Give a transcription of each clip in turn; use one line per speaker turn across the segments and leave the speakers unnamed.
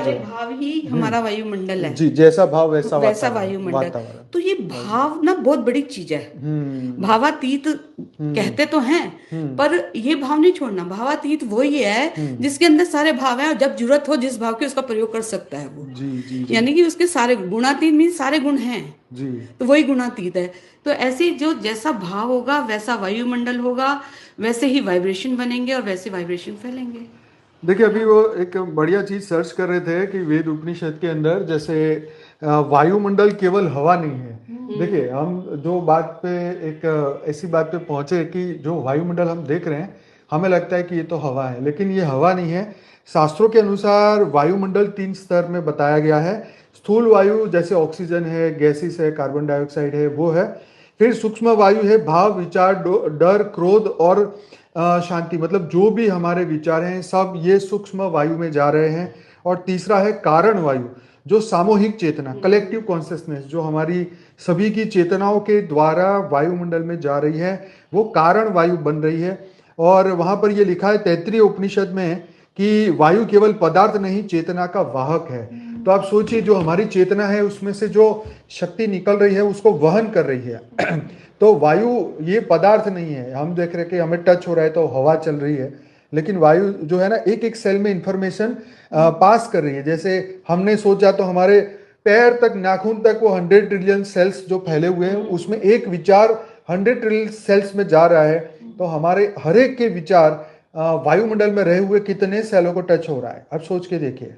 सारे भाव ही हमारा वायुमंडल है।
जी, जैसा भाव वैसा
वैसा
वातावरण,
वायुमंडल।
वातावरण।
तो ये भाव ना बहुत बड़ी चीज है।
हम्म।
भावातीत
हम्म।
कहते तो हैं,
हम्म।
पर ये भाव नहीं छोड़ना। भावातीत वही है
हम्म।
जिसके अंदर सारे भाव हैं, और जब जरूरत हो जिस भाव की उसका प्रयोग कर सकता है वो।
जी जी जी।
यानी कि उसके सारे गुणातीत मीन सारे गुण हैं,
जी।
तो वही गुणातीत है। तो ऐसे जो जैसा भाव होगा वैसा वायुमंडल होगा, वैसे ही वाइब्रेशन बनेंगे और वैसे वाइब्रेशन फैलेंगे।
देखिए,
है
अभी
ना।
वो एक बढ़िया चीज सर्च कर रहे थे कि वेद उपनिषद के अंदर जैसे वायुमंडल केवल हवा नहीं है। देखिए, हम जो बात पे एक ऐसी बात पे पहुंचे कि जो वायुमंडल हम देख रहे हैं, हमें लगता है कि ये तो हवा है, लेकिन ये हवा नहीं है। शास्त्रों के अनुसार वायुमंडल 3 स्तर में बताया गया है। स्थूल वायु जैसे ऑक्सीजन है, गैसेस है, कार्बन डाइऑक्साइड है, वो है। फिर सूक्ष्म वायु है, भाव, विचार, डर, क्रोध और शांति, मतलब जो भी हमारे विचार हैं सब ये सूक्ष्म वायु में जा रहे हैं। और तीसरा है कारण वायु, जो सामूहिक चेतना, कलेक्टिव कॉन्शियसनेस, जो हमारी सभी की चेतनाओं के द्वारा वायुमंडल में जा रही है, वो कारण वायु बन रही है। और वहां पर ये लिखा है तैत्तिरीय उपनिषद में कि वायु केवल पदार्थ नहीं, चेतना का वाहक है। तो आप सोचिए, जो हमारी चेतना है उसमें से जो शक्ति निकल रही है उसको वहन कर रही है। तो वायु ये पदार्थ नहीं है। हम देख रहे हैं कि हमें टच हो रहा है तो हवा चल रही है, लेकिन वायु जो है ना, एक एक सेल में इंफॉर्मेशन पास कर रही है। जैसे हमने सोचा तो हमारे पैर तक, नाखून तक वो 100 ट्रिलियन सेल्स जो फैले हुए हैं, उसमें एक विचार 100 ट्रिलियन सेल्स में जा रहा है। तो हमारे हर एक के विचार वायुमंडल में रहे हुए कितने सेलों को टच हो रहा है, अब सोच के देखिए।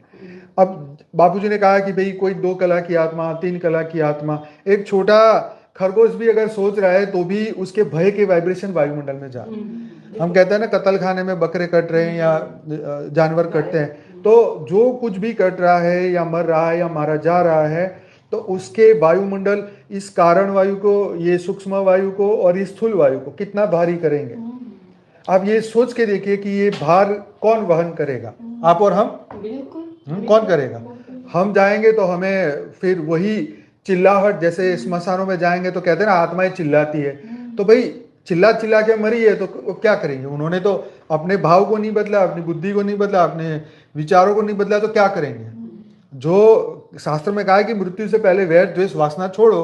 अब बापूजी ने कहा कि भाई कोई 2 कला की आत्मा, 3 कला की आत्मा, एक छोटा खरगोश भी अगर सोच रहा है तो भी उसके भय के वाइब्रेशन वायुमंडल में जा रहे हैं। हम कहते हैं ना, कत्ल खाने में बकरे कट रहे हैं या जानवर कटते हैं, तो जो कुछ भी कट रहा है या मर रहा है या मारा जा रहा है, तो उसके वायुमंडल इस कारण वायु को, ये सूक्ष्म वायु को और इस स्थूल वायु को कितना भारी करेंगे। आप ये सोच के देखिए कि ये भार कौन वहन करेगा, आप और हम? कौन करेगा? हम जाएंगे तो हमें फिर वही चिल्लाहट, जैसे स्मशानों में जाएंगे तो कहते हैं ना आत्माएं चिल्लाती है। तो भाई चिल्ला चिल्ला के मरी है तो क्या करेंगे? उन्होंने तो अपने भाव को नहीं बदला, अपनी बुद्धि को नहीं बदला, अपने विचारों को नहीं बदला, तो क्या करेंगे? जो शास्त्र में कहा है कि मृत्यु से पहले वैर द्वेष वासना छोड़ो,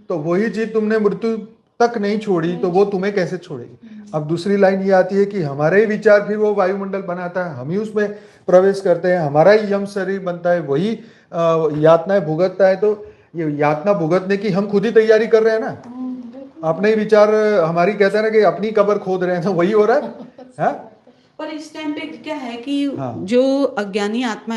तो वही चीज तुमने मृत्यु तक नहीं छोड़ी तो वो तुम्हें कैसे छोड़ेगी? अब दूसरी लाइन ये आती है कि हमारे ही विचार फिर वो वायुमंडल बनाता है, हम ही उसमें प्रवेश करते हैं, हमारा ही यम शरीर बनता है, वही यातनाएं भुगतता है। तो ये यातना भुगतने की हम खुद ही तैयारी कर रहे हैं ना। अपने ही विचार हमारी, कहते हैं ना कि अपनी कब्र खोद रहे हैं, तो वही हो रहा है। हाँ?
पर इस टाइम पे क्या है कि
हाँ।
जो अज्ञानी आत्मा